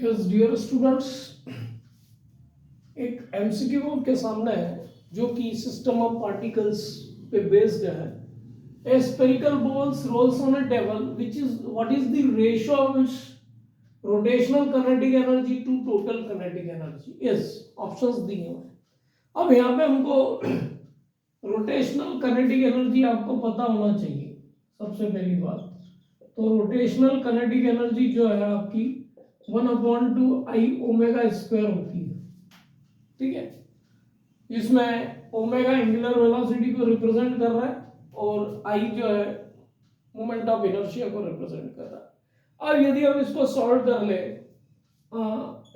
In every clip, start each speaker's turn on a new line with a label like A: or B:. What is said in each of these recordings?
A: Yes dear students, एक MCQ के सामने है जो कि सिस्टम ऑफ पार्टिकल्स पे बेस्ड है. A spherical ball rolls on a table, which is what is the ratio of its rotational kinetic energy to total kinetic energy? Yes, options दिए हुए हैं. अब यहाँ पे हमको रोटेशनल किनेटिक एनर्जी आपको पता होना चाहिए सबसे पहली बात. तो रोटेशनल किनेटिक एनर्जी जो है आपकी 1/2 I⍵² होती है. ठीक है, इसमें ओमेगा एंगुलर वेलोसिटी को रिप्रेजेंट कर रहा है और आई जो है मोमेंट ऑफ इनर्शिया को रिप्रेजेंट कर रहा है. अब यदि हम इसको सॉल्व कर ले,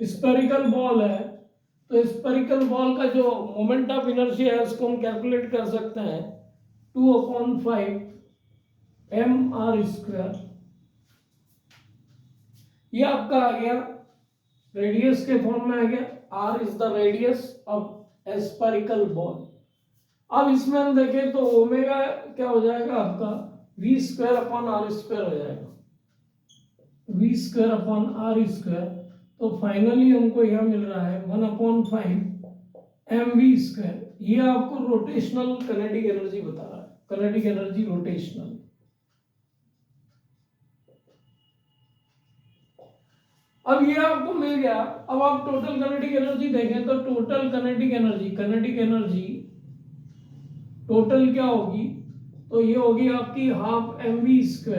A: स्फेरिकल बॉल है तो स्फेरिकल बॉल का जो मोमेंट ऑफ इनर्शिया है उसको हम कैलकुलेट कर सकते हैं 2/5 mr². ये आपका आ गया रेडियस के फॉर्म में आ गया. r is the radius of spherical ball. अब इसमें हम देखें तो ओमेगा क्या हो जाएगा आपका v²/r² हो जाएगा. v²/r². तो फाइनली हमको यह मिल रहा है 1/5 mv². ये आपको रोटेशनल किनेटिक एनर्जी बता रहा है. Kinetic energy rotational. अब ये आपको मिल गया. अब आप टोटल किनेटिक एनर्जी देखें तो टोटल किनेटिक एनर्जी टोटल क्या होगी, तो ये होगी आपकी 12 mv²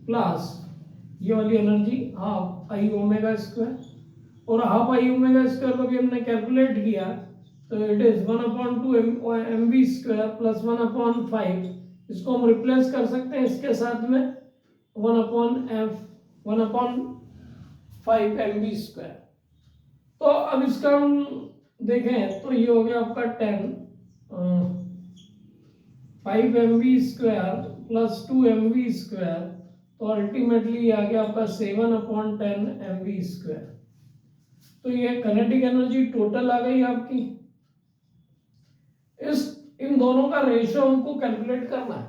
A: प्लस ये वाली एनर्जी 12 I⍵². और 12 I⍵² को भी हमने कैलकुलेट किया तो इट इज 1/2 mv² प्लस 1/5. इसको हम रिप्लेस कर सकते हैं इसके साथ में 1/5 mv². तो अब इसका हम देखें तो ये हो गया आपका 5 mv² प्लस 2 mv². तो अल्टीमेटली आ गया आपका 7/10 mv². तो ये किनेटिक एनर्जी टोटल आ गई आपकी. इन दोनों का रेशियो हमको कैलकुलेट करना है.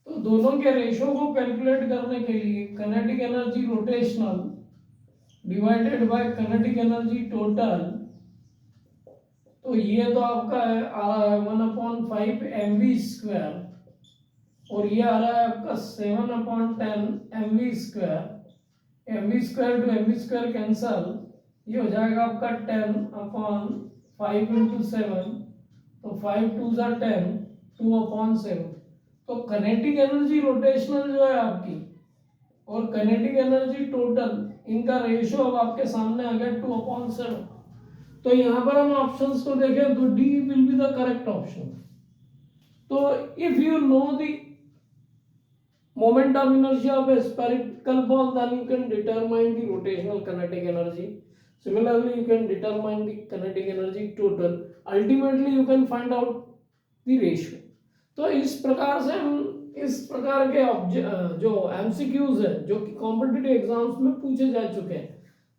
A: तो दोनों के रेशियो को कैलकुलेट करने के लिए kinetic energy rotational divided by kinetic energy total, तो ये तो आपका है आ रहा है 1/5 mv² और ये आ रहा है आपका 7/10 mv². mv² to mv² cancel, ये हो जाएगा आपका 10/5 × 7. तो 5 2s are 10, 2/7. तो किनेटिक एनर्जी रोटेशनल जो है आपकी और किनेटिक एनर्जी टोटल, इनका रेशियो अब आपके सामने आ गया 2/7. तो यहाँ पर हम ऑप्शंस को देखें तो D will be the correct option. तो if you know the moment of inertia of a spherical ball, then you can determine the rotational kinetic energy. Similarly, you can determine the kinetic energy total. Ultimately, you can find out the ratio. तो इस प्रकार से हम इस प्रकार के जो MCQs है जो कि कॉम्पिटिटिव एग्जाम्स में पूछे जा चुके हैं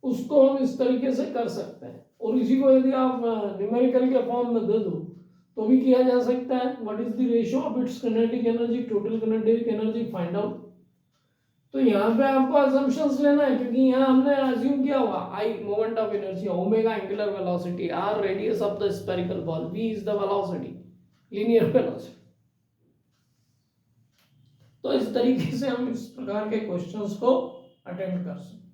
A: उसको हम इस तरीके से कर सकते हैं. और इसी को यदि आप न्यूमेरिकल के फॉर्म में दे दो तो भी किया जा सकता है. What is the ratio of its kinetic energy total kinetic energy find out. तो यहाँ पे आपको असम्पशंस लेना है क्योंकि यहाँ हमने अज्यूम किया हुआ I moment of inertia, omega angular velocity, R radius of the spherical ball, V is the velocity, linear velocity. तो इस तरीके से हम इस प्रकार के क्वेश्चंस को अटेम्प्ट कर सकते हैं.